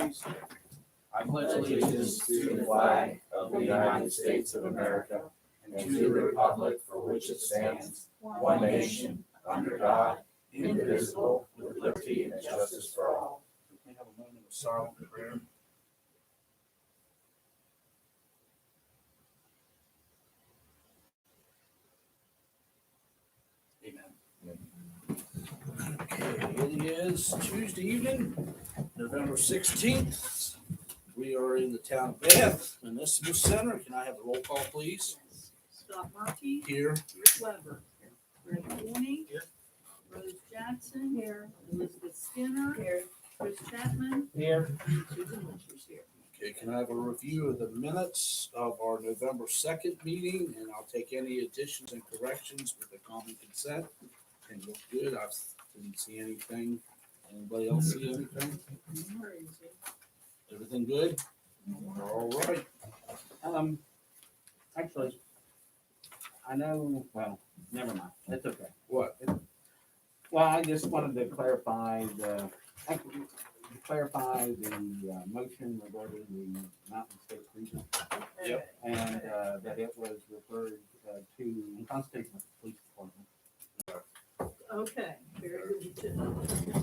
please. I pledge allegiance to the flag of the United States of America and to the republic for which it stands, one nation, under God, indivisible, with liberty and justice for all. We have a moment of silent prayer. Amen. Okay, it is Tuesday evening, November 16th. We are in the town of Bath, Municipal Center. Can I have a roll call, please? Scott Markey, Here. Rick Weber, Greg Warney, Here. Rose Jackson, here, Elizabeth Skinner, here, Chris Chapman, Here. and Susan Winters here. Okay, can I have a review of the minutes of our November 2nd meeting? And I'll take any additions and corrections with the common consent. And look good. I didn't see anything. Anybody else see anything? Where is it? Everything good? All right. Actually, I know, well, never mind, it's okay. What? Well, I just wanted to clarify the motion regarding the Mountain State Region. Yep. And, that it was referred, to Constable Police Department. Okay, very good.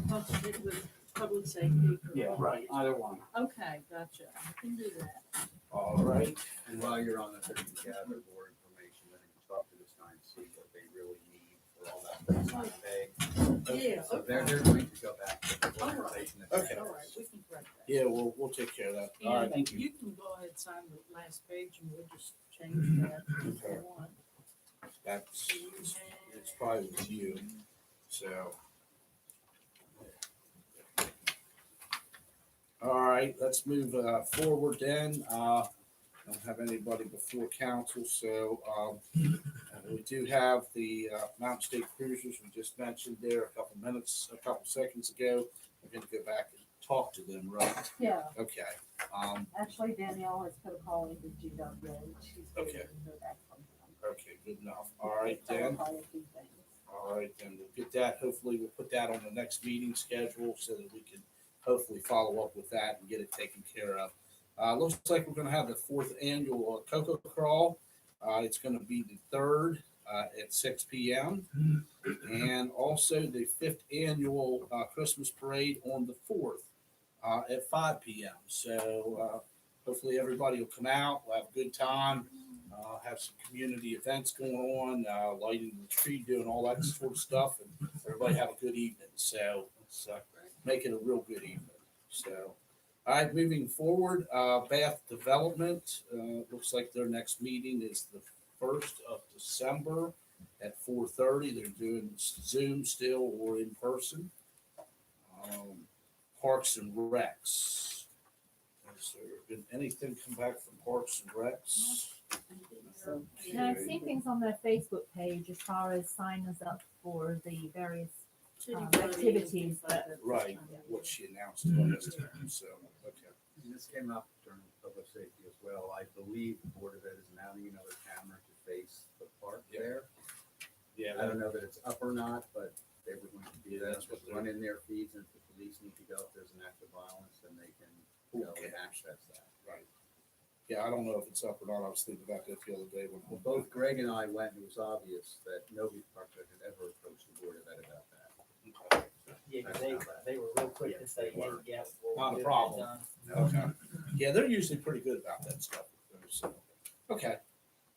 Concentrate with public safety. Yeah, right. Either one. Okay, gotcha. I can do that. All right. And while you're on the thing, to gather more information, then you talk to this time, see what they really need for all that kind of pay. Yeah, So okay. they're going to go back to the All right. organization. that Okay. All right, we can correct that. Yeah, we'll take care of that. All And right. thank you. you can go ahead and sign the last page and we'll just change that if you want. That's, it's probably with you. So. All right, let's move forward then. Don't have anybody before council, so we do have the Mountain State Cruisers we just mentioned there a couple seconds ago. We're gonna go back and talk to them, right? Yeah, Okay. actually Danielle has put a call into GW. She's Okay. waiting to hear back from them. Okay, good enough. All right, then. Clarify a few things. All right, then we'll get that. Hopefully, we'll put that on the next meeting schedule so that we can hopefully follow up with that and get it taken care of. Looks like we're gonna have the 4th annual Cocoa Crawl. It's gonna be the 3rd at 6 p.m. And also the 5th annual Christmas Parade on the 4th at 5 p.m. So hopefully everybody will come out, we'll have a good time, have some community events going on, lighting the tree, doing all that sort of stuff, and everybody have a good evening. So let's make it a real good evening. So, all right, moving forward, Bath Development, looks like their next meeting is the 1st of December at 4:30. They're doing Zoom still or in person. Parks and Recs. Has there been anything come back from Parks and Recs? No, I've seen things on their Facebook page as far as signing us up for the various City activities, things like but- that. Right, what she announced last time, so, okay. And this came up during public safety as well. I believe the Board of Ed is mounting another camera to face the park Yeah. there. Yeah, I don't know that it's up or not, but they were going to be Yeah, there. that's what Just run in their feeds, and if the police need to go, if there's an act of violence, then they can go Okay. and access that. right. Yeah, I don't know if it's up or not. I was thinking about that the other day when. Well, both Greg and I went, and it was obvious that nobody park had ever approached the Board of Ed about that. Okay. Yeah, 'cause they were real quick to say, hey, yeah. we'll Not a get it problem. done. Okay. Yeah, they're usually pretty good about that stuff. So, okay.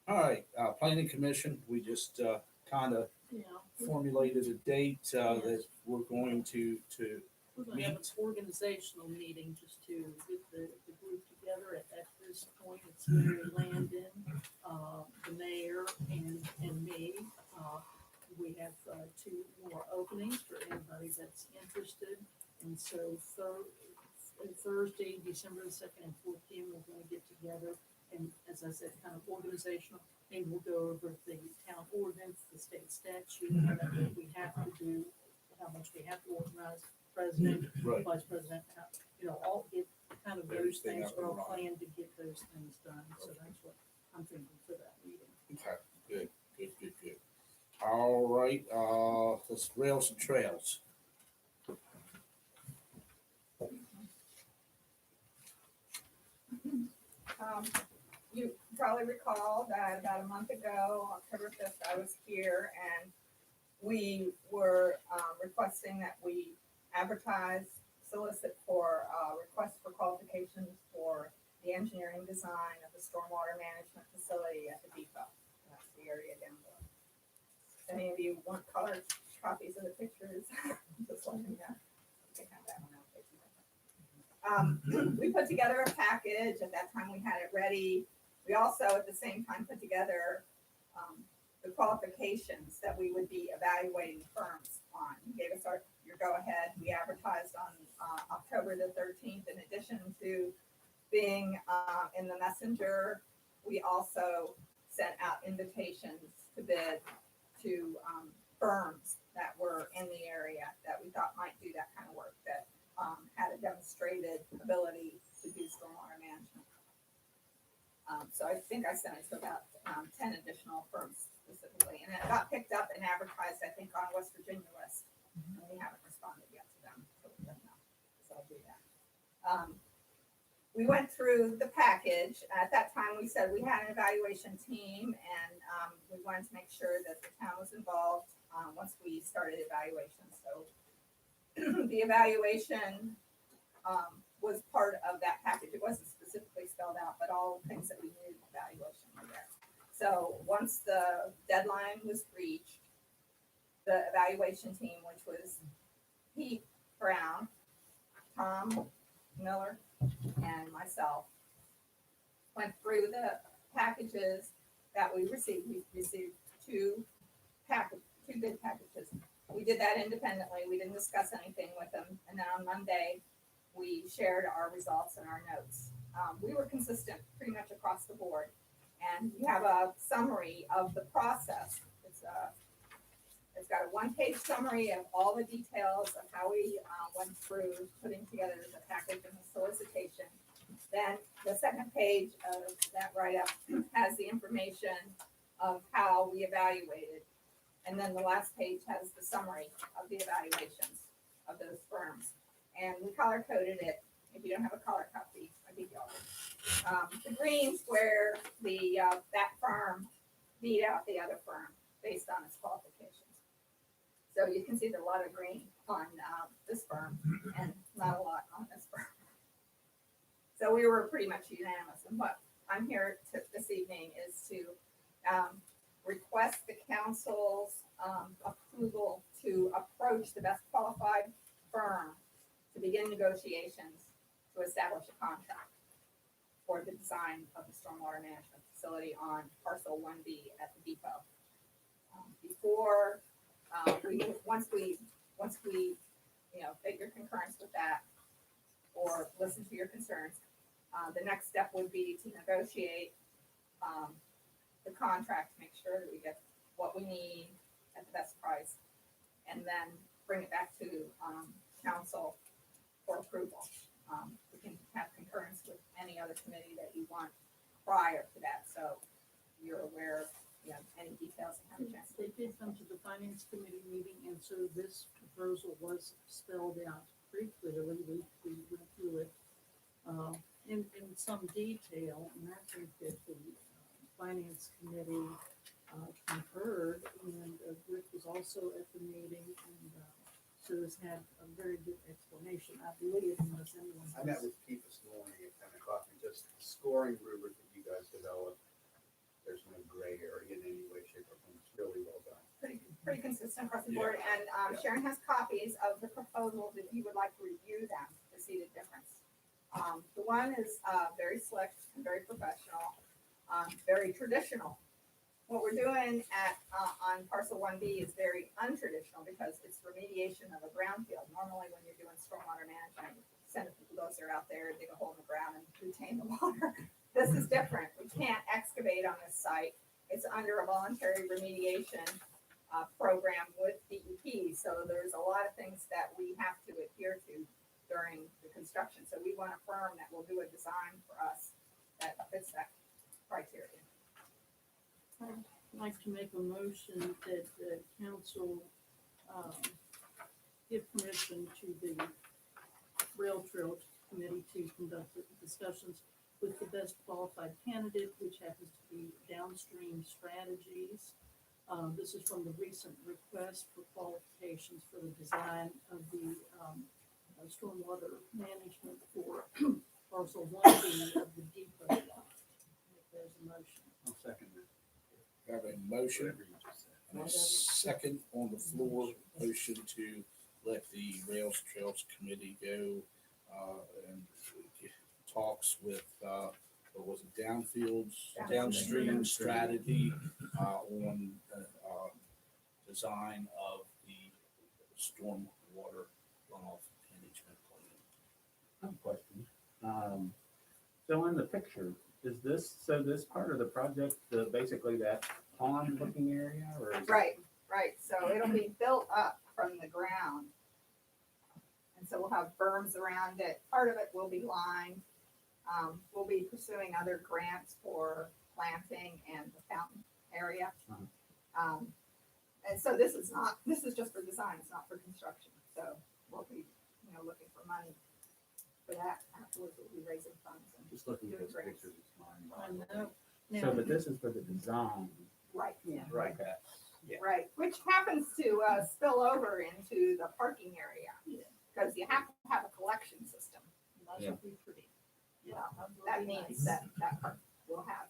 All right, Planning Commission, we just kind of Yeah, formulated a date that we're going to we're gonna have an meet. organizational meeting just to get the group together. At this point, it's Mary Landon, the mayor, and me. We have 2 more openings for anybody that's interested. And so Thursday, December the 2nd and 4th p.m., we're gonna get together. And as I said, kind of organizational, and we'll go over the town ordinance, the state statute, what we have to do, how much we have to organize, president, Right. vice president, all get kind of those Everything things up are and all running. planned to get those things done. So that's what I'm thinking for that meeting. Okay, good. All right, let's rails and trails. You probably recall that about a month ago, October 5th, I was here and we were requesting that we advertise, solicit for requests for qualifications for the engineering design of the stormwater management facility at the depot. That's the area down below. If any of you want colored copies of the pictures, just let me know. You can have that one out. We put together a package. At that time, we had it ready. We also, at the same time, put together the qualifications that we would be evaluating firms on. You gave us your go-ahead. We advertised on October the 13th. In addition to being in the messenger, we also sent out invitations to bid to firms that were in the area that we thought might do that kind of work, that had a demonstrated ability to do stormwater management. So I think I sent it to about 10 additional firms specifically, and it got picked up and advertised, I think, on West Virginia list. And we haven't responded yet to them, so we don't know. So I'll do that. We went through the package. At that time, we said we had an evaluation team, and we wanted to make sure that the town was involved once we started evaluation. So the evaluation was part of that package. It wasn't specifically spelled out, but all the things that we needed evaluation were there. So once the deadline was reached, the evaluation team, which was Pete Brown, Tom Miller, and myself, went through the packages that we received. We received two bid packages. We did that independently. We didn't discuss anything with them. And then on Monday, we shared our results and our notes. We were consistent pretty much across the board. And you have a summary of the process. It's got a one-page summary of all the details of how we went through putting together the package and the solicitation. Then the second page of that write-up has the information of how we evaluated. And then the last page has the summary of the evaluations of those firms. And we color coded it. If you don't have a color copy, I think y'all do. The green's where that firm beat out the other firm based on its qualifications. So you can see there's a lot of green on this firm and not a lot on this firm. So we were pretty much unanimous. And what I'm here this evening is to request the council's approval to approach the best qualified firm to begin negotiations to establish a contract for the design of the stormwater management facility on parcel 1B at the depot. Once we get your concurrence with that or listen to your concerns, the next step would be to negotiate the contract to make sure that we get what we need at the best price, and then bring it back to council for approval. We can have concurrence with any other committee that you want prior to that, so you're aware of any details and have a chance. They did come to the finance committee meeting, and so this proposal was spelled out pretty clearly. We went through it in some detail, and I think that the finance committee concurred, and Rick was also at the meeting, and so has had a very good explanation, I believe, unless anyone I met has. with Pete this morning at 10 o'clock, and just the scoring rubric that you guys developed, there's no gray area in any way, shape, or form. It's really well done. Pretty consistent across the board, and Sharon has copies of the proposals if you would like to review them to see the difference. The one is very slick and very professional, very traditional. What we're doing on parcel 1B is very untraditional because it's remediation of a brownfield. Normally, when you're doing stormwater management, you send a bulldozer out there, dig a hole in the ground, and retain the water. This is different. We can't excavate on this site. It's under a voluntary remediation program with DEP. So there's a lot of things that we have to adhere to during the construction. So we want a firm that will do a design for us that fits that criteria. I'd like to make a motion that the council give permission to the rail trail committee to conduct discussions with the best best qualified candidate, which happens to be Downstream Strategies. This is from the recent request for qualifications for the design of the stormwater management for parcel 1B of the depot lot. If there's a motion. I'll second that. We have a motion Whatever you just said. and a second on the floor, motion to let the Rails Trails Committee go, and talks with, what was it, Downstream Strategy, on, design of the stormwater runoff management plan. I have a question. So in the picture, is this part of the project, basically that pond looking area, or is it? Right, so it'll be built up from the ground. And so we'll have berms around it. Part of it will be lined. We'll be pursuing other grants for planting and the fountain area. And so this is just for design, it's not for construction. So we'll be, looking for money for that. Afterwards, we'll be raising funds and Just looking at doing those grants. pictures, it's fine. I know. So, Now, but this is for the design. Right, Right. Okay. Yeah. right, which happens to spill over into the parking area. Yeah. Because you have to have a collection system. that should be pretty. Yeah, That really means nice. that part will have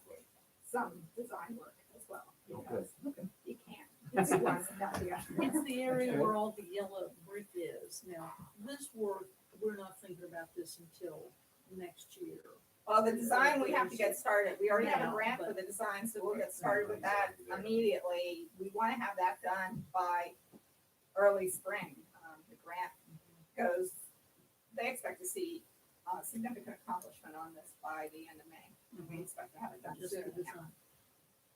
some design work as well. Okay. Because you can't. It's one, not the other. It's the area where all the yellow brick is. Now, this work, we're not thinking about this until next year. Well, the design, we have to get started. We already have a Now, grant for but- the design, so we'll get started with that immediately. We want to have that done by early spring. The grant goes, they expect to see significant accomplishment on this by the end of May. We expect to have it done Just the soon. design.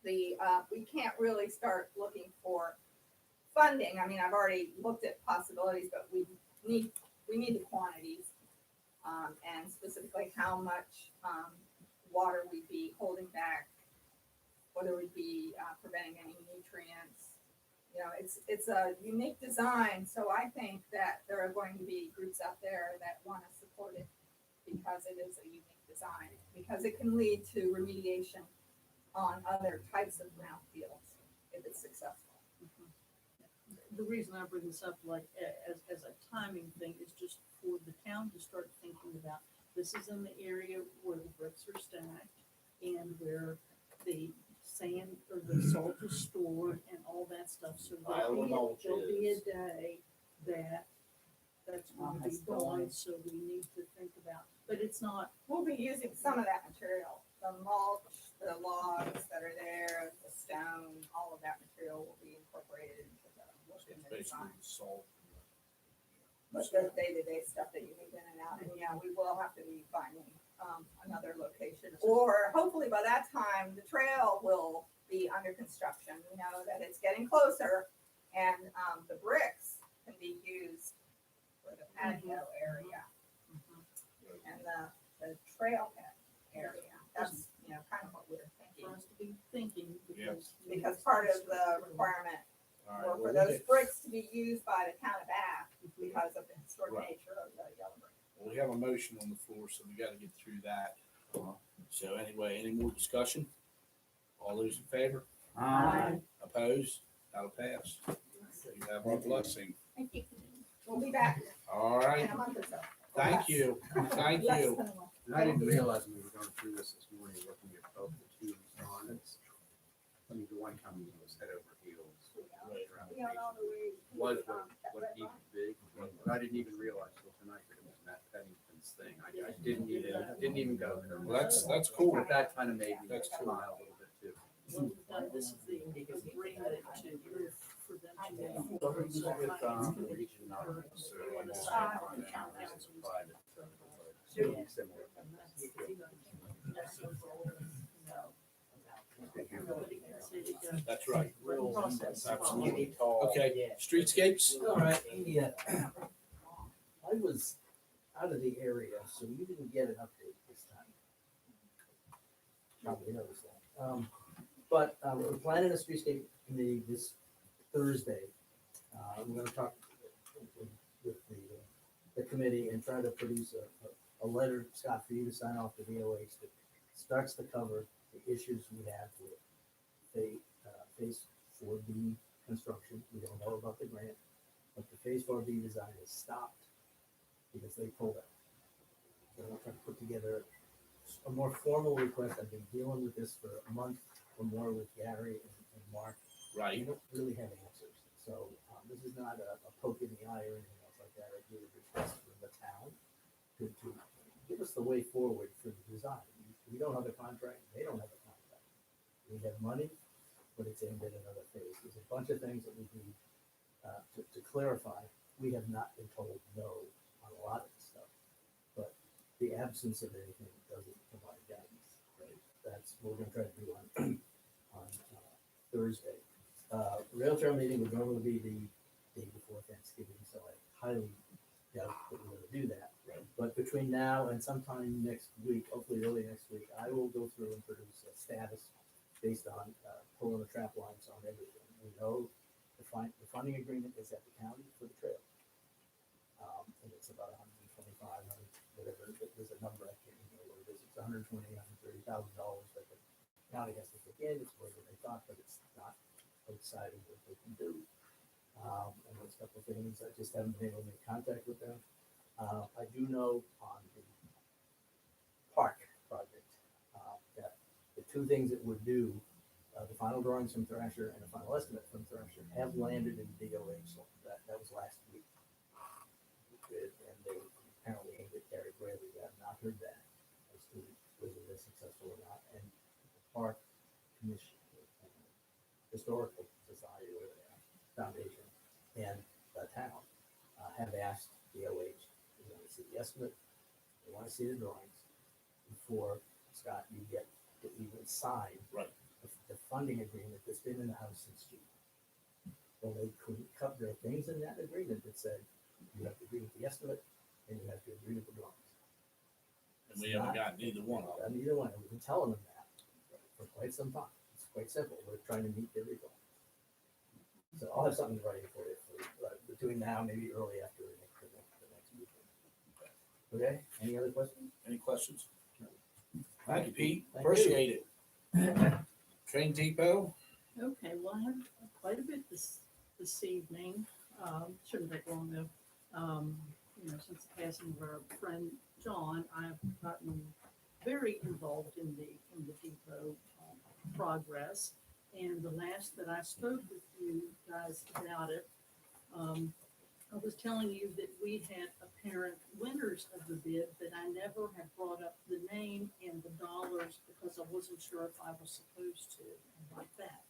We can't really start looking for funding. I mean, I've already looked at possibilities, but we need the quantities. And specifically how much, water we'd be holding back, whether we'd be, preventing any nutrients. It's a unique design, so I think that there are going to be groups out there that want to support it because it is a unique design, because it can lead to remediation on other types of brownfields if it's successful. The reason I bring this up, like, as a timing thing, is just for the town to start thinking about, this is in the area where the bricks are stacked and where the sand or the salt is stored and all that stuff, so there'll be a day that's going to be gone, so we need to think about, but it's not, We'll be using some of that material, the mulch, the logs that are there, the stone, all of that material will be incorporated into the work It's in the basically design. salt. But the day-to-day stuff that you move in and out, and yeah, we will have to be finding, another location. Or hopefully by that time, the trail will be under construction, that it's getting closer. And, the bricks can be used for the patio area and the trailhead area. That's, kind of what we're thinking. for us to be thinking, because. Because part of the requirement All right, were for well, those bricks to be used by the town of Bath because of the historic Right. nature of the yellow brick. we have a motion on the floor, so we gotta get through that. So anyway, any more discussion? All those in favor? Opposed? That'll pass. You have our blessing. Thank you. We'll be back All right, in a month or so. thank you, thank Less you. than a month. And I didn't realize when we were going through this morning, looking at both the two respondents. I mean, the one coming in was head over heels. Right. around the We don't know patient. the way. Was that what red he line. big, but I didn't even realize till tonight that it was Matt Pennington's thing. I didn't even go there. Well, that's cool. But that kind of made me That's cool. smile a little bit too. Well, this is the agreement to, for them to move So forward. he's So with, finance Region Nine, so They want to it's sign not on the town private, council. private, Yeah. similar. And that's the thing. That's the role, no. Nobody can say they got That's right. Real process. Absolutely. tall. Okay, Yeah. streetscapes? All right, India. I was out of the area, so you didn't get an update this time. Probably noticed that. But we're planning a streetscape committee this Thursday. We're gonna talk with the committee and try to produce a letter, Scott, for you to sign off to DOH to starts to cover the issues we have with phase 4B construction. We don't know about the grant, but the phase 4B design is stopped because they pulled out. So we're trying to put together a more formal request. I've been dealing with this for a month or more with Gary and Mark. We Right. don't really have answers. So this is not a poke in the eye or anything else like that. I do request from the town to give us the way forward for the design. We don't have a contract, they don't have a contract. We have money, but it's aimed at another phase. There's a bunch of things that we need to clarify. We have not been told no on a lot of this stuff, but the absence of anything doesn't provide guidance. Right? That's what we're gonna try to do on Thursday. Rail trail meeting would normally be the day before Thanksgiving, so I highly doubt that we're gonna do that. Right. But between now and sometime next week, hopefully early next week, I will go through and produce a status based on pulling the trap lines on everything. We know the funding agreement is at the county for the trail. And it's about 125, whatever, there's a number, I can't remember what it is. It's $130,000 that the county has to kick in. It's whatever they thought, but it's not outside of what they can do. And there's a couple of things, I just haven't been able to make contact with them. I do know on the park project, that the two things that we're due, the final drawings from Thrasher and the final estimate from Thrasher have landed in DOH. So that was last week. And they apparently aimed at Gary Bradley. I have not heard that as to whether they're successful or not. And the park commission, historical society or foundation, and the town have asked DOH, they want to see the estimate, they want to see the drawings before, Scott, you get to even sign Right. the funding agreement that's been in the house since June. Well, they couldn't cut, there are things in that agreement that said you have to agree with the estimate and you have to agree with the drawings. And we haven't got neither one of them. Neither one, we've been telling them that for quite some time. It's quite simple, we're trying to meet their requirements. So I'll have something ready for you, between now, maybe early after the next meeting. Okay, any other questions? Any questions? Thank you, Pete. Thank you. Appreciate it. Train Depot, Okay, well, I have quite a bit this evening. Shouldn't take long though. Since the passing of our friend John, I've gotten very involved in the depot progress. And the last that I spoke with you guys about it, I was telling you that we had apparent winners of the bid, but I never had brought up the name and the dollars because I wasn't sure if I was supposed to, and like that.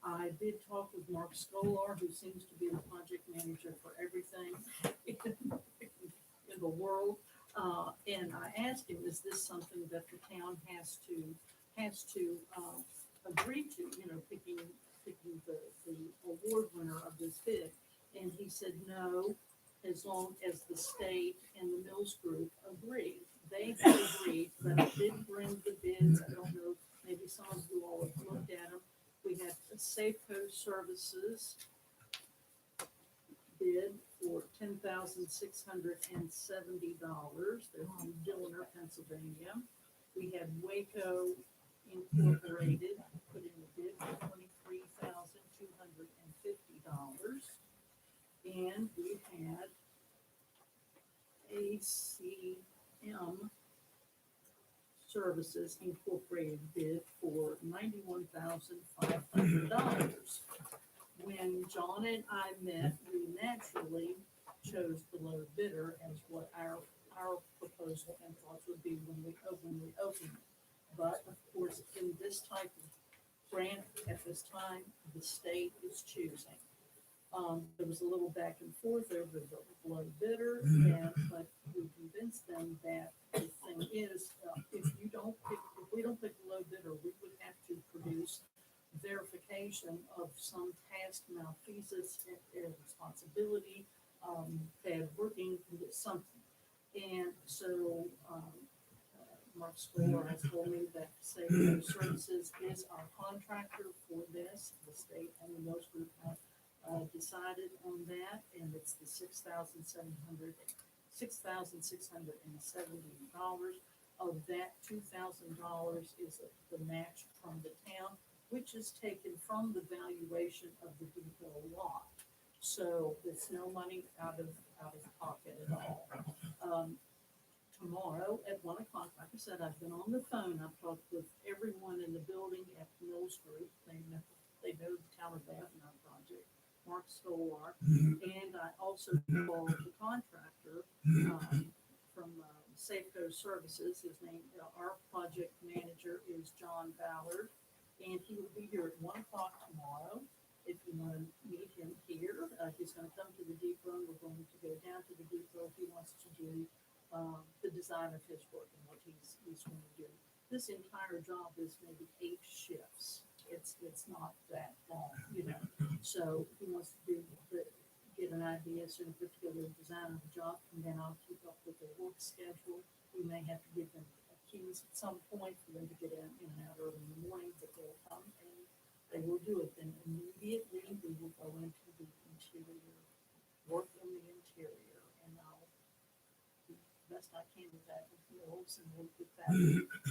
I did talk with Mark Skolar, who seems to be the project manager for everything in the world. And I asked him, is this something that the town has to agree to, picking the award winner of this bid? And he said, no, as long as the state and the Mills Group agree. They have agreed, but I did bring the bids. I don't know, maybe some of you all have looked at them. We had a Safeco Services bid for $10,670. They're from Dillner, Pennsylvania. We had Waco Incorporated put in a bid for $23,250. And we had ACM Services Incorporated bid for $91,500. When John and I met, we naturally chose the low bidder as what our proposal and thoughts would be when we opened it. But of course, in this type of grant at this time, the state is choosing. There was a little back and forth over the low bidder, but we convinced them that the thing is, if we don't pick the low bidder, we would have to produce verification of some past malfeasance and responsibility, bad working, something. And so, Mark Scholar has told me that Safeco Services is our contractor for this. The state and the Mills Group have decided on that, and it's the $6,670. Of that, $2,000 is the match from the town, which is taken from the valuation of the depot lot. So it's no money out of pocket at all. Tomorrow at 1 o'clock, like I said, I've been on the phone, I've talked with everyone in the building at Mills Group, they know the Town of Bath project, Mark Stolar, and I also called the contractor, from, Safeco Services, his name, our project manager is John Ballard, and he will be here at 1 o'clock tomorrow. If you want to meet him here, he's gonna come to the depot, and we're going to go down to the depot if he wants to do the design of his work and what he's going to do. This entire job is maybe 8 shifts. It's not that long, you know. So he wants to get an idea, sort of put together a design of the job, and then I'll keep up with their work schedule. We may have to give them keys at some point for them to get in and out early in the morning, but they'll come and they will do it. Then immediately we will go into the interior, work on the interior, and I'll best I can with that with Mills, and we'll get that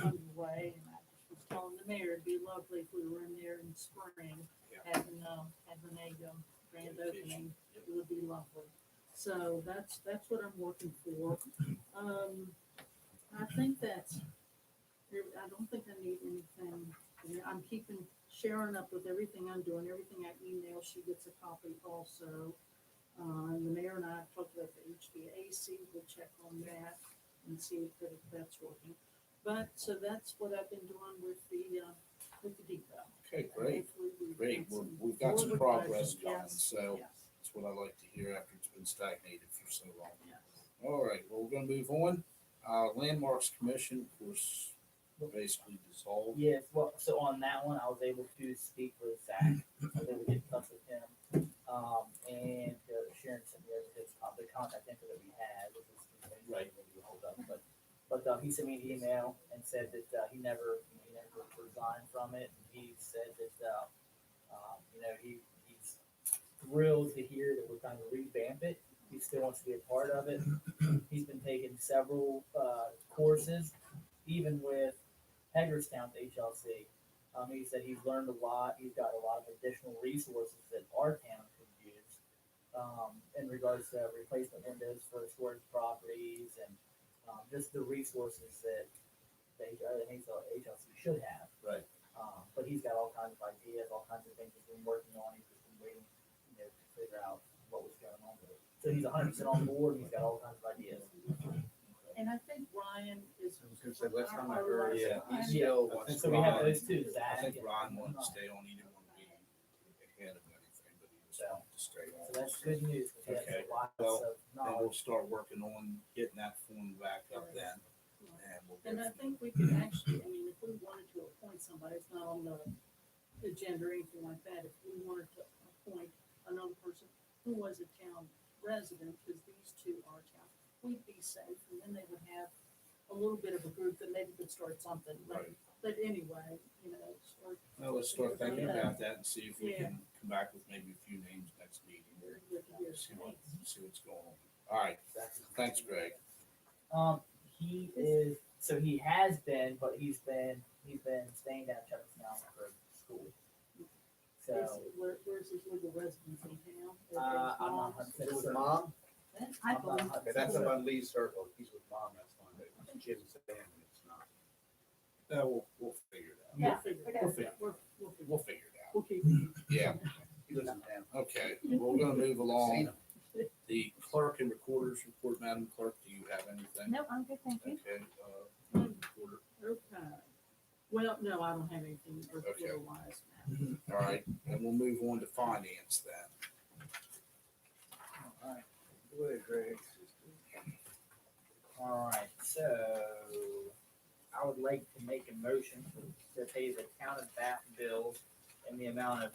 underway. And I just was telling the mayor, it'd be lovely if we were in there in spring, having a grand opening. It would be lovely. So that's what I'm working for. I think I don't think I need anything. I'm keeping Sharon up with everything I'm doing, everything I email, she gets a copy also. The mayor and I have talked about the HVAC, we'll check on that and see if that's working. But, so that's what I've been doing with the depot. Okay, great, Hopefully we've great. got We've got some forward progress progress. coming, Yes, so yes, that's what I like to hear after it's been stagnated for so long. yes. All right, well, we're gonna move on. Landmarks Commission, of course, basically dissolved. Yes, well, so on that one, I was able to speak with Zach. I was able to get in touch with him. And Sharon sent me over the contact info that we had, which was Right. hold up, but he sent me an email and said that he never resigned from it. He said that he's thrilled to hear that we're trying to revamp it. He still wants to be a part of it. He's been taking several courses, even with Hagerstown HLC. He said he's learned a lot. He's got a lot of additional resources that our town could use in regards to replacement windows for storage properties and just the resources that the HLC should have. Right. But he's got all kinds of ideas, all kinds of things he's been working on. He's just been waiting, to figure out what was going on with it. So he's 100% on board. He's got all kinds of ideas. And I think Ryan is. I was gonna say, last time I heard, Yeah. he still I wants think to. So we have Ron- those two, I Zach. think and- Ron wanted to stay on, he didn't want to be ahead of anything, but he just wanted to stay on. So that's good news. Because he has Okay, lots well, of And we'll knowledge. start working on getting that form back up then, and we'll go And I from think we could actually, I mean, if we wanted to appoint somebody, it's not on the agenda or anything like that, if we wanted to appoint another person who was a town resident, because these two are town, we'd be safe, and then they would have a little bit of a group that maybe could start something, Right. but anyway, start. Well, let's start thinking about that and see if we Yeah. can come back with maybe a few names next meeting. With the years. See what's going on. All right, thanks, Greg. He is, so he has been, but he's been staying down at Chestertown for school. So, Where's his legal residence in town? I'm not 100% With sure. mom? I I'm not believe. 100% Okay, that's sure. up on Lee's circle. He's with mom, that's fine, but she hasn't said anything, it's not. We'll figure it out. We'll Yeah, figure it okay. out. We'll figure it out. We'll We'll figure it figure it out. out. We'll keep it. Yeah, He lives in town. okay, we're gonna move Seen along. him. The clerk and recorders report, Madam Clerk, do you have anything? No, I'm good, thank you. Okay, Madam Recorder, Okay. Well, no, I don't have anything Okay. otherwise. all right, and we'll move on to finance then. Alright. Go ahead, Greg. Alright, so I would like to make a motion to pay the town of Bath bills in the amount of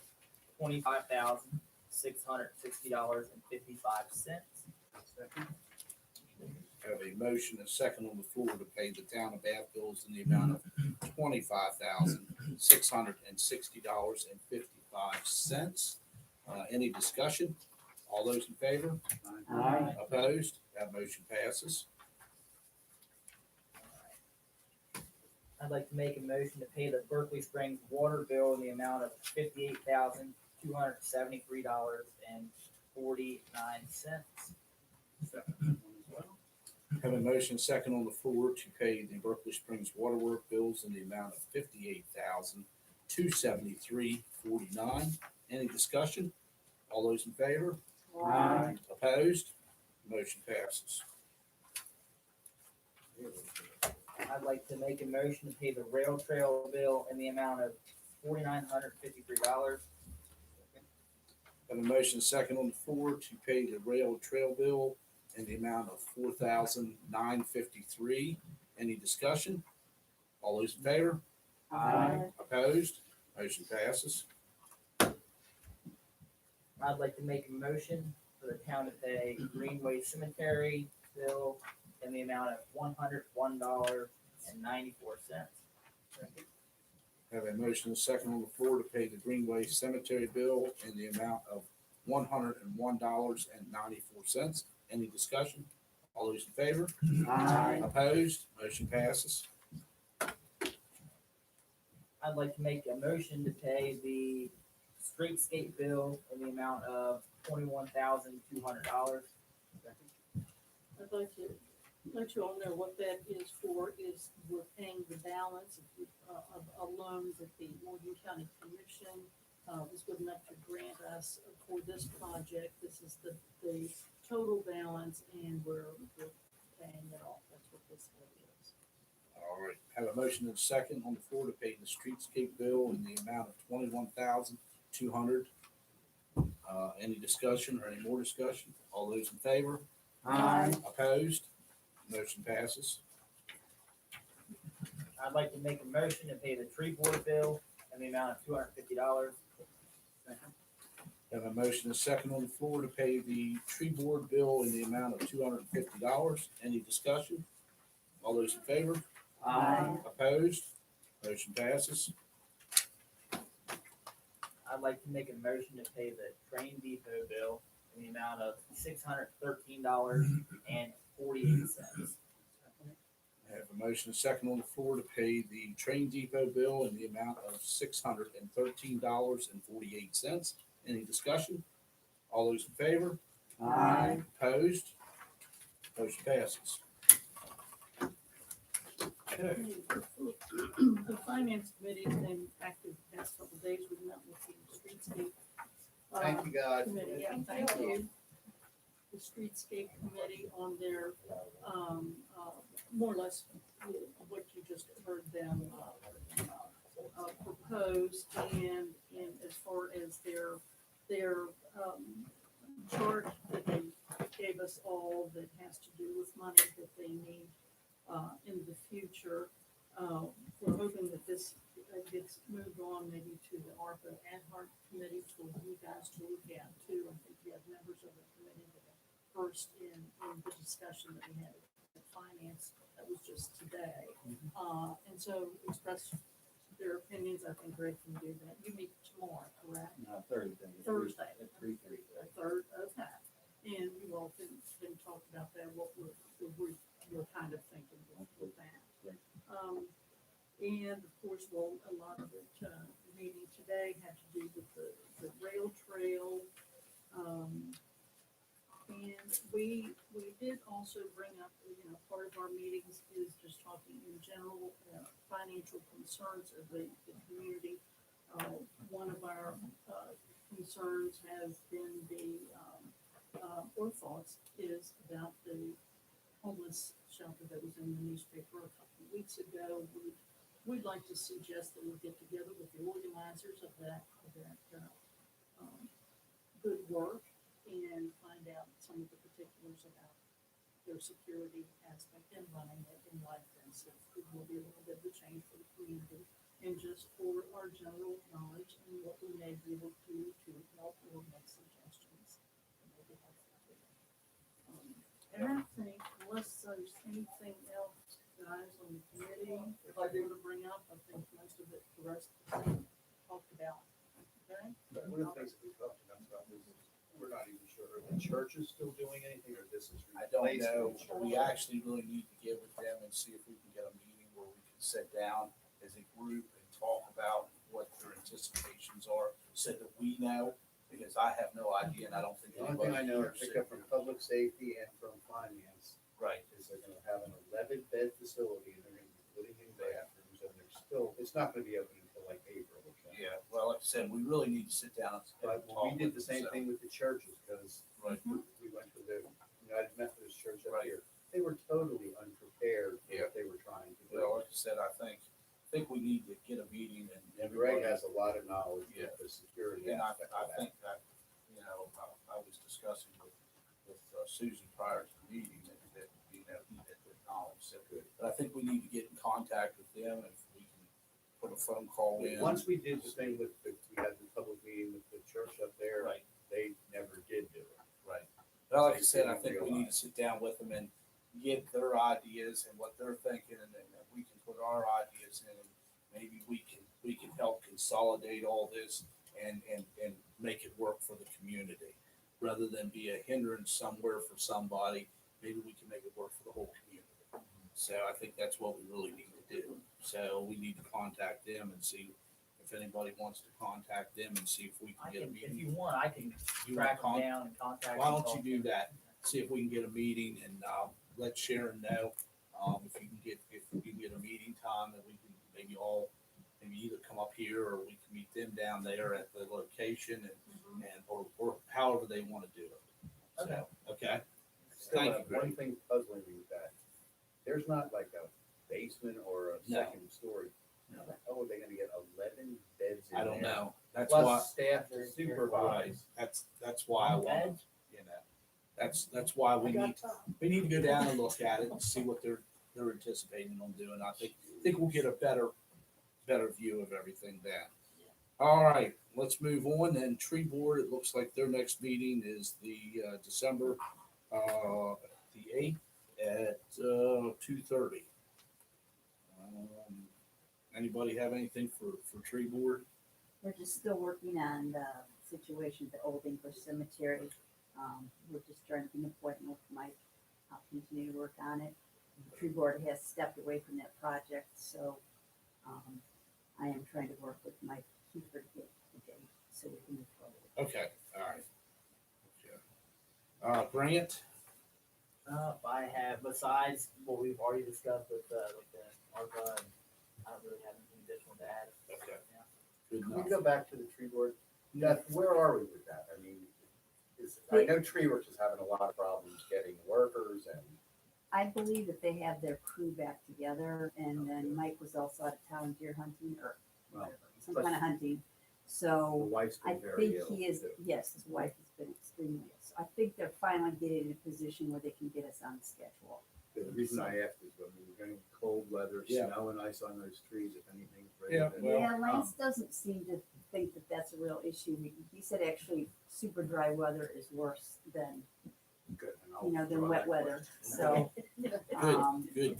$25,660.55. Have a motion, a second on the floor to pay the town of Bath bills in the amount of $25,660.55. Any discussion? All those in favor? Aye. Opposed? That motion passes. I'd like to make a motion to pay the Berkeley Springs water bill in the amount of $58,273.49. Have a motion second on the floor to pay the Berkeley Springs water work bills in the amount of $58,273.49. Any discussion? All those in favor? Aye. Opposed? Motion passes. I'd like to make a motion to pay the rail trail bill in the amount of $4,953. Have a motion second on the floor to pay the rail trail bill in the amount of $4,953. Any discussion? All those in favor? Aye. Opposed? Motion passes. I'd like to make a motion for the town to pay Greenway Cemetery bill in the amount of $101.94. Have a motion second on the floor to pay the Greenway Cemetery bill in the amount of $101.94. Any discussion? All those in favor? Aye. Opposed? Motion passes. I'd like to make a motion to pay the streetscape bill in the amount of $21,200. I'd like to let you all know what that is for, is we're paying the balance of a loan that the Morgan County Commission was good enough to grant us for this project. This is the total balance, and we're paying it off. That's what this bill is. All right. Have a motion and a second on the floor to pay the streetscape bill in the amount of $21,200. Any discussion or any more discussion? All those in favor? Aye. Opposed? Motion passes. I'd like to make a motion to pay the tree board bill in the amount of $250. Have a motion and a second on the floor to pay the tree board bill in the amount of $250. Any discussion? All those in favor? Aye. Opposed? Motion passes. I'd like to make a motion to pay the train depot bill in the amount of $613.48. I have a motion and a second on the floor to pay the train depot bill in the amount of $613.48. Any discussion? All those in favor? Aye. Opposed? Motion passes. Okay. The finance committee has been active the past couple of days. We've met with the streetscape. Thank you, God. Committee, yeah, thank you. The streetscape committee on their, more or less what you just heard them, propose, and as far as their chart that they gave us all that has to do with money that they need in the future. We're hoping that this gets moved on maybe to the ARPA ad hoc committee for you guys to look at too. I think we have members of the committee that are first in the discussion that we had at finance. That was just today. And so express their opinions. I think Greg can do that. You meet tomorrow, correct? Thursday. Thursday. At 3:30. A third, okay. And you all can talk about that, what we're kind of thinking with that. And of course, well, a lot of it, the meeting today had to do with the rail trail. And we did also bring up, part of our meetings is just talking in general, financial concerns of the community. One of our concerns has been or thoughts is about the homeless shelter that was in the newspaper a couple of weeks ago. We'd like to suggest that we get together with the organizers of that good work and find out some of the particulars about their security aspect and running it in life. And so it will be a little bit of a change for the community and just for our general knowledge and what we may be able to do to help or make suggestions. Maybe help that. And I think unless there's anything else, guys, on the committee, if I do to bring up, I think most of it, the rest of it talked about. Okay? But one of the things that we talked about is we're not even sure, are the churches still doing anything, or this is I don't replacing know. the church? We actually really need to get with them and see if we can get a meeting where we can sit down as a group and talk about what their anticipations are, so that we know, because I have no idea and I don't think The only thing I anybody know, here I picked said. up from public safety and from finance, Right, is they're gonna have an 11-bed facility, and they're gonna be putting in bathrooms, and they're still, it's not gonna be open until like April or so. yeah, well, like I said, we really need to sit down and But talk. we did with the same them, so- thing with the churches, because Right, we went to the United Methodist Church up Right. here. They were totally unprepared for Yeah. what they were trying to well, do. like I said, I think we need to get a meeting and And everybody. Greg has a lot of knowledge Yeah. of the security And I aspect of that. think that, I was discussing with Susan prior to the meeting that, he had good knowledge, so good. But I think we need to get in contact with them, if we can put a phone call in. Once we did the thing with, we had the public meeting with the church up there, Right, they never did do it. right. But like I said, I think we need to sit down with them and get their ideas and what they're thinking, and then we can put our ideas in, and maybe we can help consolidate all this and make it work for the community. Rather than be a hindrance somewhere for somebody, maybe we can make it work for the whole community. So I think that's what we really need to do. So we need to contact them and see if anybody wants to contact them and see if we I can get a can, if meeting. you want, I can You track them want down and contact. Why them, don't you talk do to them. that? See if we can get a meeting and, let Sharon know, if we can get a meeting time that we can maybe either come up here or we can meet them down there at the location or however they want to do it. So, okay? Still Thank have you, Greg. one thing puzzling me with that. There's not like a basement or a No. second story. No. How are they gonna get 11 beds in I don't there? know. That's why, Plus staff to They're- supervise. that's why I want, Beds? that's why we need to go down and look at it and see what they're anticipating on doing. I think we'll get a better view of everything then. All right, let's move on. Then tree board, it looks like their next meeting is the December the 8th at 2:30. Anybody have anything for tree board? We're just still working on the situation at the Old English Cemetery. We're just trying to get an appointment with Mike. I'll continue to work on it. The tree board has stepped away from that project, so I am trying to work with Mike Kiefer to get the date so we can move forward. Okay, all right. Okay. Grant? I have, besides what we've already discussed with the ARPA, and I don't really have anything additional to add. Okay. Yeah. Good Can we enough. go back to the tree board? Beth, where are we with that? I mean, I know Tree Works is having a lot of problems getting workers and. I believe that they have their crew back together, and then Mike was also out of town deer hunting or whatever, some kind of hunting. The So wife's I been very think ill. he is, too. yes, his wife has been extremely ill. So I think they're finally getting in a position where they can get us on schedule. The reason I asked is when we were getting cold weather, Yeah. snow and ice on those trees, if anything's ready. Yeah, then- well, Yeah, Lance doesn't seem to think that that's a real issue. He said actually super dry weather is worse than, Good, and I'll than draw wet that weather. question. So, Good.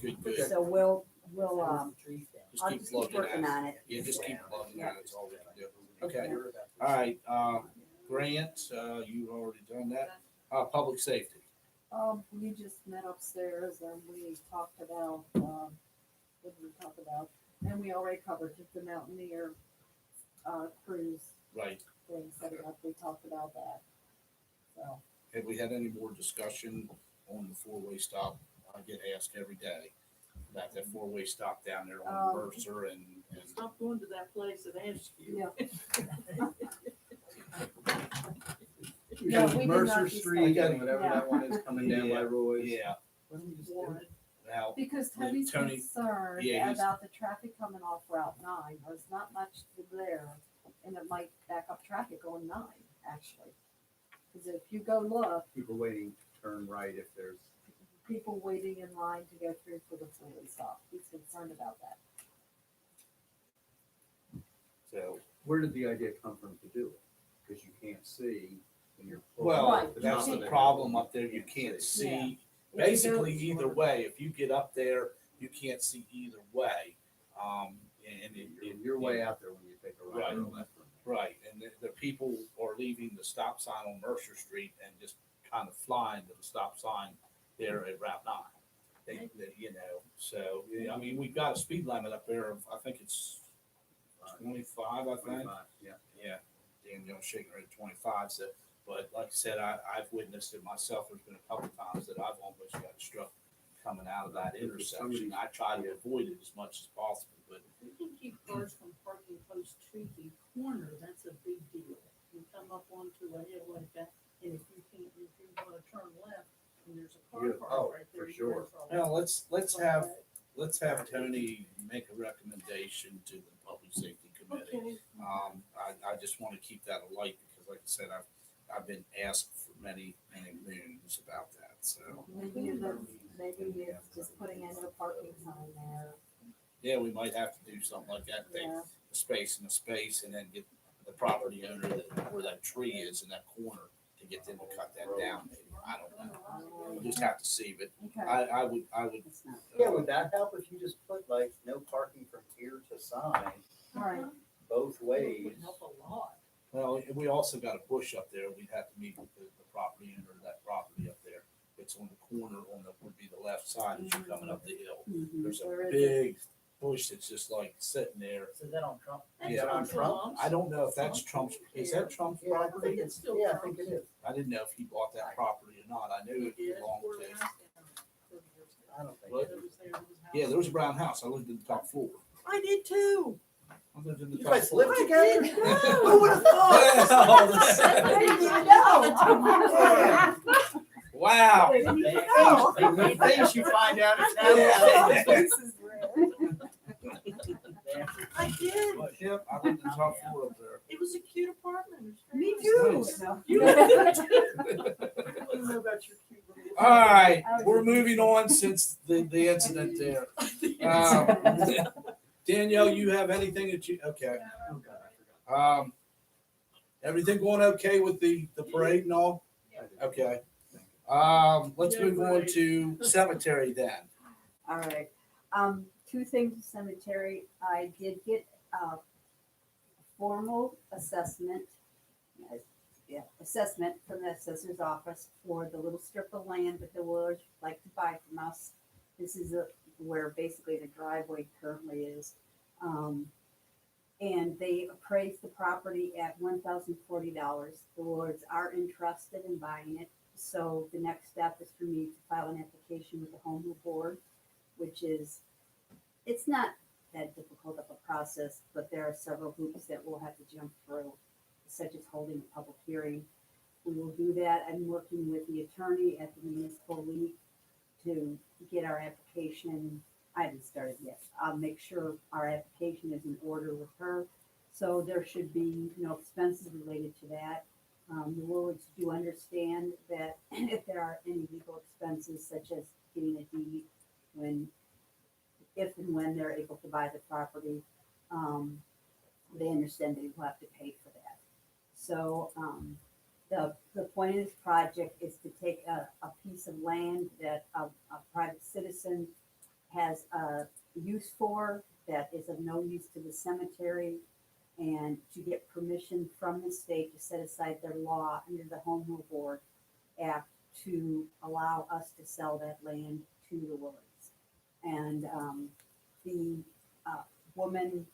so we'll, The trees down. Just I'll keep just keep plugging working at on it. it. Yeah, just keep plugging at it. That's all we can do. Okay. Okay. All right, Grant, you've already done that. Public safety. We just met upstairs and we talked about, what did we talk about? And we already covered just the Mountaineer, cruise Right. thing, setting up, we talked about that. So, Have we had any more discussion on the four-way stop? I get asked every day about that four-way stop down there on Mercer and Stop going to that place and ask you. yeah. Yeah, we did Mercer not Street discuss- and whatever yeah. that one is coming down by Roy's. yeah. What did we just do? Warren. Now, Because Tony's Tony- concerned yeah, he's- about the traffic coming off Route 9, there's not much there, and it might back up traffic on 9, actually. Because if you go look, People waiting to turn right if there's, people waiting in line to go through for the four-way stop, he's concerned about that. so where did the idea come from to do it? Because you can't see when you're. pulling well, Right, up the that's top the of problem up there. You can't see. Yeah. see. If you Basically, go- either way, if you get up there, you can't see either way. And You're way out there when you take a right or a Right. left. right, and the people are leaving the stop sign on Mercer Street and just kind of flying to the stop sign there at Route 9. you know, so, yeah, I mean, we've got a speed limit up there of, I think it's 25, I think. 25, yeah. Yeah, Daniel's shaking right at 25, so, but like I said, I've witnessed it myself. There's been a couple times that I've almost got struck coming out of that intersection. I try to avoid it as much as possible, but We can keep cars from parking close to the corner, that's a big deal. You come up onto a hill like that, and if you can't, if you wanna turn left, and there's a car Yeah, parked oh, right there. for you sure. go well, let's have Tony make a recommendation to the Public Safety Committee. Okay. I just want to keep that alight because like I said, I've been asked for many moons about that, so. Maybe it's just putting in a parking sign there. Yeah, we might have to do something like that, take Yeah. a space and a space and then get the property owner that, where that tree is in that corner to get them to cut that down, maybe, I don't know. We'll just have to see, but Okay. I would, It's not. Yeah, would that help if you just put like no parking from here to sign All right. both It ways? would help a lot. well, we also got a bush up there, we'd have to meet with the property owner of that property up there. It's on the corner on the, would be the left side as you're coming up the hill. Mhm. There's Where a is big bush that's just like sitting there. So is that on Trump? That's Yeah, on Trump. I don't know if that's Trump's, is that Trump's Yeah, I I property? think it's still. Yeah, I think it is. I didn't know if he bought that property or not. I knew it It belonged was to. where last time, 30 years ago. I don't think. What? it It is. was there, it was house. Yeah, there was a brown house. I lived in the top floor. I did too. I lived in the You top guys floor. live together? Who Who would have thought? Wow. Things you find out at Yeah. I did. Yep, I lived in the top floor up there. It was a cute apartment. Me Nice. too. You No. know about your cute little. All right, we're moving on since the incident there. Danielle, you have anything that you, okay. Oh, God, I forgot. Everything going okay with the parade and all? Okay. Let's move on to cemetery then. All right. Two things with cemetery. I did get a formal assessment, assessment from the assessor's office for the little strip of land that the village like to buy from us. This is where basically the driveway currently is. And they appraised the property at $1,040. The lords are interested in buying it. So the next step is for me to file an application with the home rule board, which is, it's not that difficult of a process, but there are several hoops that we'll have to jump through, such as holding a public hearing. We will do that. I'm working with the attorney at the municipal league to get our application. I haven't started yet. I'll make sure our application is in order with her. So there should be no expenses related to that. The lords do understand that if there are any legal expenses such as getting a deed if and when they're able to buy the property, they understand they will have to pay for that. So the point of this project is to take a piece of land that a private citizen has a use for that is of no use to the cemetery, and to get permission from the state to set aside their law under the Home Rule Board Act to allow us to sell that land to the lords. And the woman,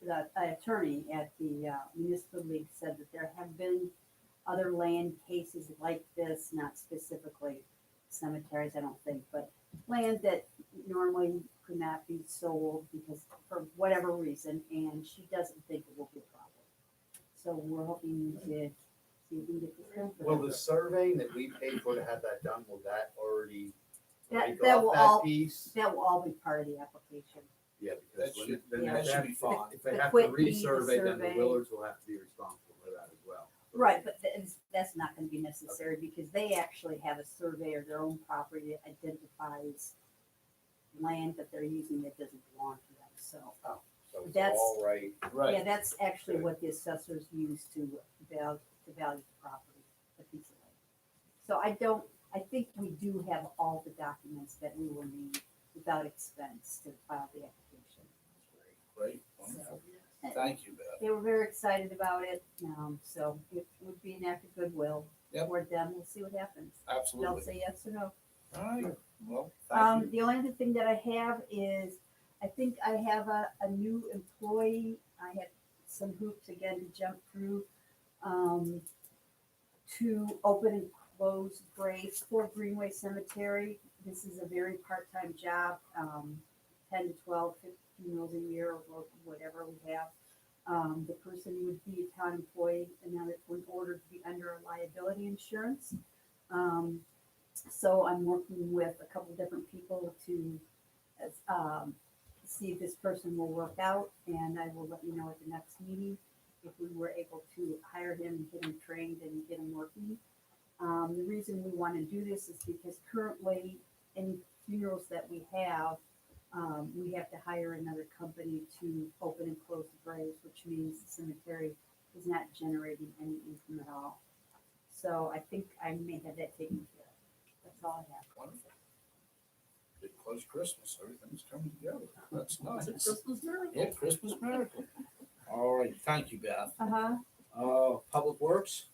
the attorney at the municipal league said that there have been other land cases like this, not specifically cemeteries, I don't think, but land that normally could not be sold because for whatever reason, and she doesn't think it will be a problem. So we're hoping to see if we can get this done. for Will them. the surveying that we paid for to have that done, will that already break That will off all, that piece? that will all be part of the application. Yeah, That because should, then that they should be fine. if they The have to quick deed, the resurvey, then the survey. Willards will have to be responsible for that as well. Right, but that's not gonna be necessary because they actually have a survey of their own property that identifies land that they're using that doesn't belong to them, so. So it's That's- all right. Right. Yeah, that's actually what the assessors use to value the property, the piece of land. So I think we do have all the documents that we will need without expense to file the application. Great, wonderful. Thank you, Beth. They were very excited about it, so it would be an act of goodwill Yep. toward them. We'll see what happens. They'll Absolutely. say yes or no. All right, well, thank you. The only other thing that I have is, I think I have a new employee. I had some hoops again to jump through, to open and close graves for Greenway Cemetery. This is a very part-time job, 10 to 12, 15 meals a year, or whatever we have. The person would be a town employee, and now it's in order to be under a liability insurance. So I'm working with a couple different people to see if this person will work out, and I will let you know at the next meeting if we were able to hire him and get him trained and get him working. The reason we want to do this is because currently any funerals that we have to hire another company to open and close the graves, which means the cemetery is not generating any income at all. So I think I may have that taken care of. That's all I have. Wonderful. Get close Christmas, everything's coming together. That's It's a nice. Christmas miracle. Yeah, Christmas miracle. All right, thank you, Beth. Public Works?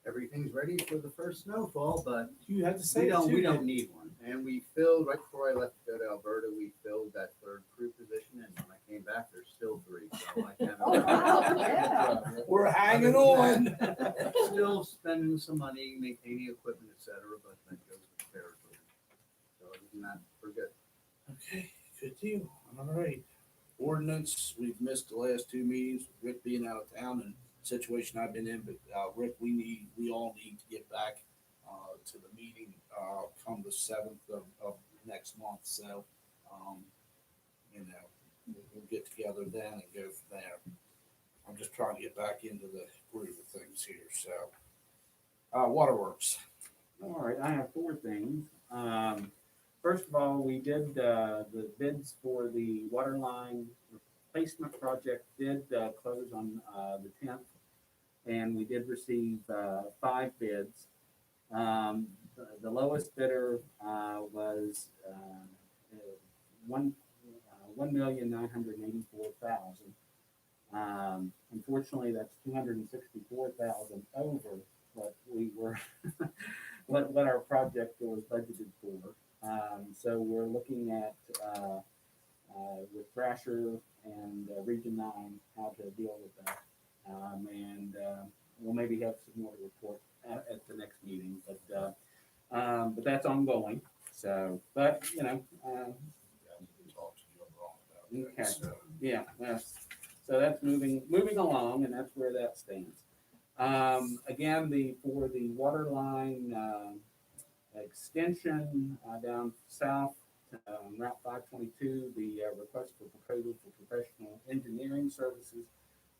Everything's ready for the first snowfall, but You had to we say don't need one. And we filled, right before I left to go to Alberta, we filled that third crew position, and when I came back, there's still 3, so I can't. Oh, wow, yeah. We're hanging on. Still spending some money, maintaining equipment, et cetera, but that goes with the territory. So other than that, we're good. Okay, good deal. All right. Ordinance, we've missed the last 2 meetings, Rick being out of town and situation I've been in, but Rick, we all need to get back to the meeting come the 7th of next month. So, we'll get together then and go from there. I'm just trying to get back into the groove of things here. So, Waterworks. All right, I have 4 things. First of all, we did the bids for the water line replacement project did close on the 10th, and we did receive 5 bids. The lowest bidder was $1,984,000. Unfortunately, that's $264,000 over what we were what our project was budgeted for. So we're looking at with Thrasher and Region 9 how to deal with that, and we'll maybe have some more to report at the next meeting. But that's ongoing. So, but Talk to you about Okay. that. So, yeah, so that's moving along, and that's where that stands. Again, for the water line extension down south, Route 522, the request for proposal for professional engineering services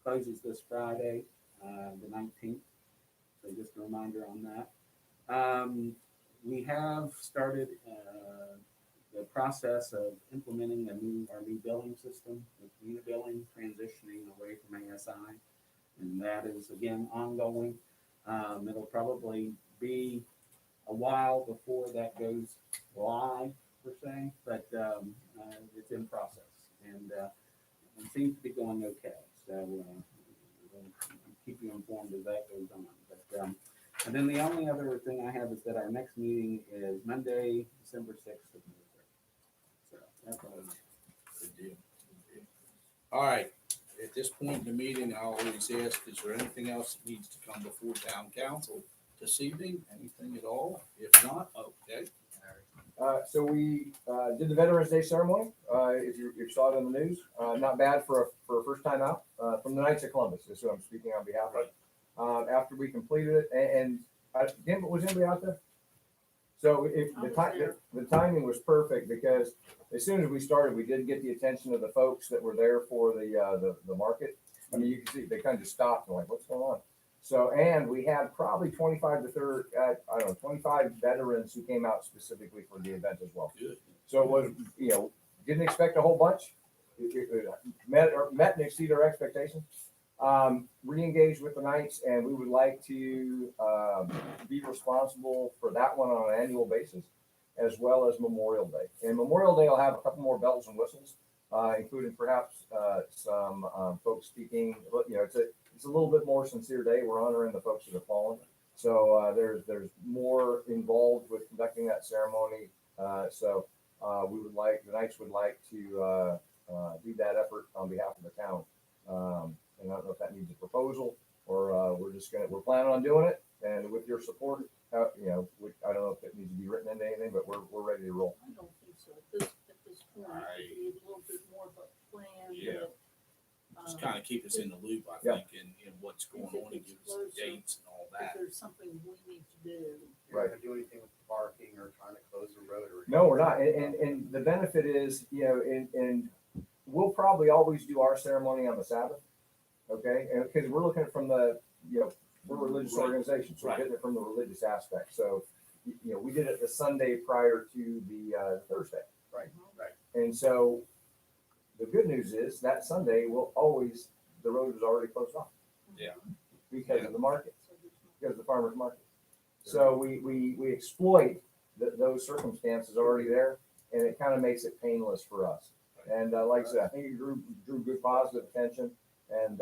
closes this Friday, the 19th. So just a reminder on that. We have started the process of implementing our new billing system, with Unibilling transitioning away from ASI, and that is again ongoing. It'll probably be a while before that goes live per se, but it's in process, and it seems to be going okay. So we'll keep you informed as that goes on. But and then the only other thing I have is that our next meeting is Monday, December 6th. So that's all. Good deal. Good deal. All right. At this point in the meeting, I always ask, is there anything else that needs to come before town council this evening? Anything at all? If not, okay. So we did the Veterans Day ceremony. If you saw it in the news, not bad for a first time out from the Knights of Columbus. Is who I'm speaking on behalf of. After we completed it, and was anybody out there? So the timing was perfect, because as soon as we started, we did get the attention of the folks that were there for the market. I mean, you can see they kind of just stopped and like, what's going on? So, and we had probably 25 to 30, 25 veterans who came out specifically for the event as well. Good. So it was, didn't expect a whole bunch. It met and exceeded our expectations. Re-engaged with the Knights, and we would like to be responsible for that one on an annual basis, as well as Memorial Day. And Memorial Day will have a couple more bells and whistles, including perhaps some folks speaking. It's a little bit more sincere day. We're honoring the folks that have fallen. So there's more involved with conducting that ceremony. So we would like, the Knights would like to do that effort on behalf of the town. And I don't know if that needs a proposal or we're planning on doing it. And with your support, you know, I don't know if it needs to be written into anything, but we're ready to roll. I don't think so. At this point, we need a little bit more of a plan. Yeah. that, Just kind of keep us in the loop, I Yeah. think, in what's going on and give us the dates and all If that. there's something we need to do. You're not gonna do anything with parking or trying to close the road or. No, we're not. And the benefit is, you know, and we'll probably always do our ceremony on the Sabbath. Okay, and because we're looking from the, you know, we're a religious Right. organization, so we're Right. getting it from the religious aspect. So, you know, we did it the Sunday prior to the Thursday. Right, right. And so the good news is that Sunday the road is already closed off. Yeah. Because of the market, So there's no- because of the farmer's market. So we exploit those circumstances already there, and it kind of makes it painless for us. And like I said, I think it drew good positive attention. And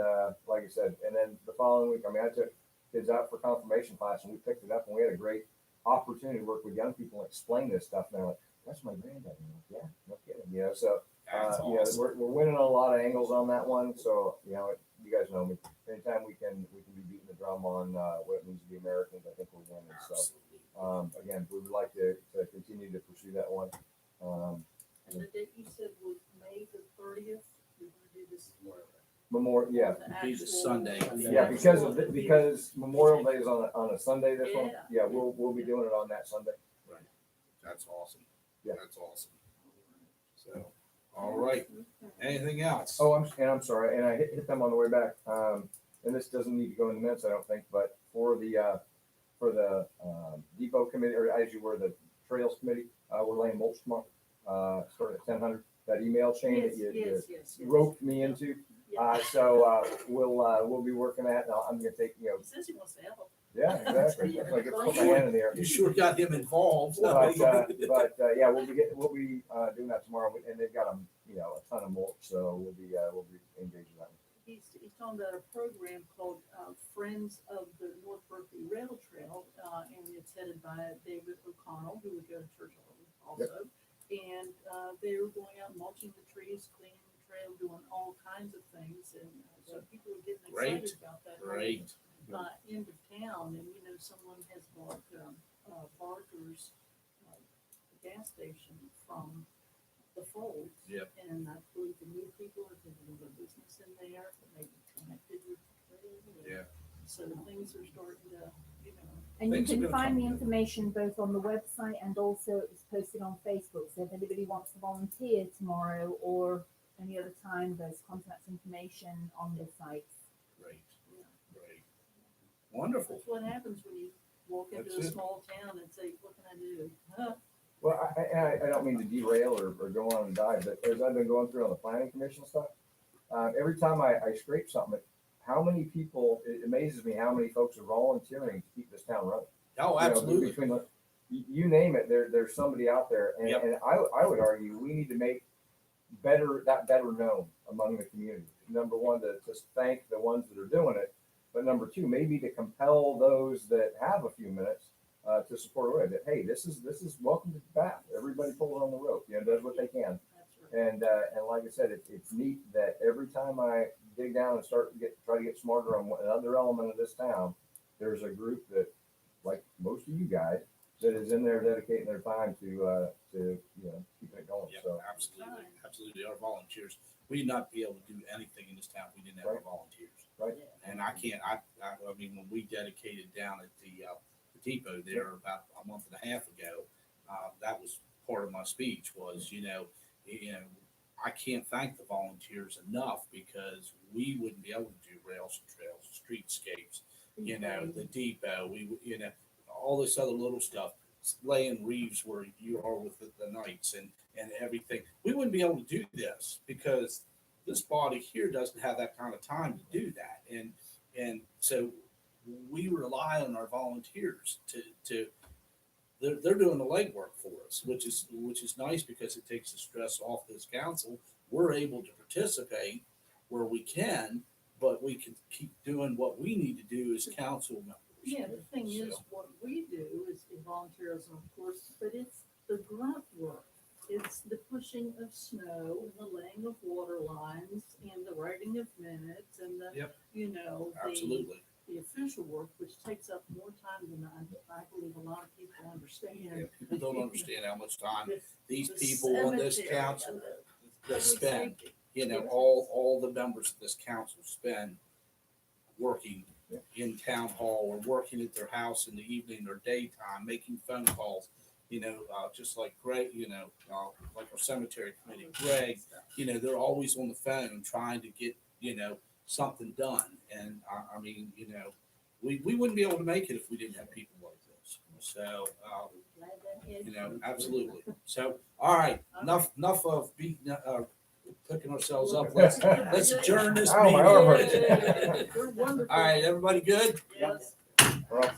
like I said, and then the following week, I mean, I took kids out for confirmation class and we picked it up and we had a great opportunity to work with young people and explain this stuff. And they're like, that's my granddad. And I'm like, yeah, no kidding. You know, so That's you know, awesome. we're winning on a lot of angles on that one. So, you know, you guys know me. Anytime we can be beating the drum on what it means to be Americans, I think we're winning. So Absolutely. again, we would like to continue to pursue that one. And the date you said was May the 30th. We're gonna do this. Memorial, yeah. the Be the actual- Sunday. the Yeah, because actual- because Memorial Day is on a Sunday this one. Yeah. Yeah, we'll be doing it on that Sunday. That's awesome. Yeah. That's awesome. So, all right. Anything else? Oh, I'm sorry, and I hit them on the way back. And this doesn't need to go in the minutes, I don't think, but for the depot committee, or as you were, the trails committee, we're laying mulch tomorrow. Starting at 10:00. That email chain Yes, that you yes. roped me into. Yeah. So we'll be working that. Now I'm gonna take, you know, He says he wants to help. yeah, exactly. I'm gonna put my hand in the air. You sure got him involved. But yeah, we'll be doing that tomorrow, and they've got a ton of mulch, so we'll be engaged in that. He's talking about a program called Friends of the North Berkeley Rail Trail, and it's headed by David O'Connell, who we go to church also. And they're going out mulching the trees, cleaning the trail, doing all kinds of things, and so people are getting excited Great. about that. Great. End of town, and someone has bought Barker's gas station from the Folds. Yep. And I believe the new people are doing a business in there, that may be connected with the trail. Yeah. So things are starting to, And you Things are can gonna find come the together. information both on the website and also it's posted on Facebook. So if anybody wants to volunteer tomorrow or any other time, there's contact information on the site. Great. Great. Wonderful. that's what happens when you walk into That's a it. small town and say, what can I do? Huh? Well, I don't mean to derail or go on and dive, but as I've been going through on the planning commission stuff, every time I scrape something, how many people, it amazes me how many folks are volunteering to keep this town running. Oh, You know, absolutely. between you name it, there's somebody out there, and, Yep. and I would argue we need to make better known among the community. Number one, to thank the ones that are doing it, but number two, maybe to compel those that have a few minutes to support away that, hey, this is welcome to the bath. Everybody pulls on the rope, does what they can. That's right. And like I said, it's neat that every time I dig down and try to get smarter on another element of this town, there's a group that, like most of you guys, that is in there dedicating their time to keep it going. Yeah, So absolutely. Absolutely. Our volunteers, we'd not be able to do anything in this town if we didn't have our Right. volunteers. right, And I can't, I mean, when we dedicated down at the depot there about a month and a half ago, that was part of my speech was, I can't thank the volunteers enough because we wouldn't be able to do rails and trails, streetscapes, the depot, all this other little stuff, laying reeves where you are with the Knights and everything. We wouldn't be able to do this because this body here doesn't have that kind of time to do that. And so we rely on our volunteers to they're doing the legwork for us, which is nice because it takes the stress off this council. We're able to participate where we can, but we can keep doing what we need to do as council members. Yeah, the thing is, what we do is volunteerism, of course, but it's the grunt work. It's the pushing of snow and the laying of water lines and the writing of minutes and the, Yep. you know, Absolutely. the official work, which takes up more time than I believe a lot of people Yeah, understand. people don't understand how much time The- these the people on this cemetery council and the that public spend, safety. you know, all the members of this council spend working in town hall or working at their house in the evening or daytime, making phone calls, you know, just like Greg, you know, like our cemetery committee, Greg, you know, they're always on the phone trying to get, you know, something done. And I mean, you know, we wouldn't be able to make it if we didn't have people like this. So, Glad that had you know, you. absolutely. So, all right, enough of beating, picking ourselves up. Let's adjourn this Oh, meeting. my arm hurts. You're wonderful. All right, everybody good? Yes. Well,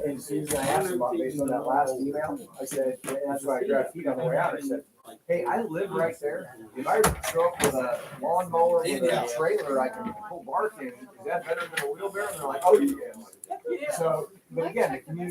and Susan, I asked about based on that last email, I said, and that's why I grabbed feet on the way out, I said, hey, I live right there. If I show up with a lawnmower with a trailer, I can pull bark in, is that better than a wheelbarrow? And they're like, oh, you can. So, but again, the community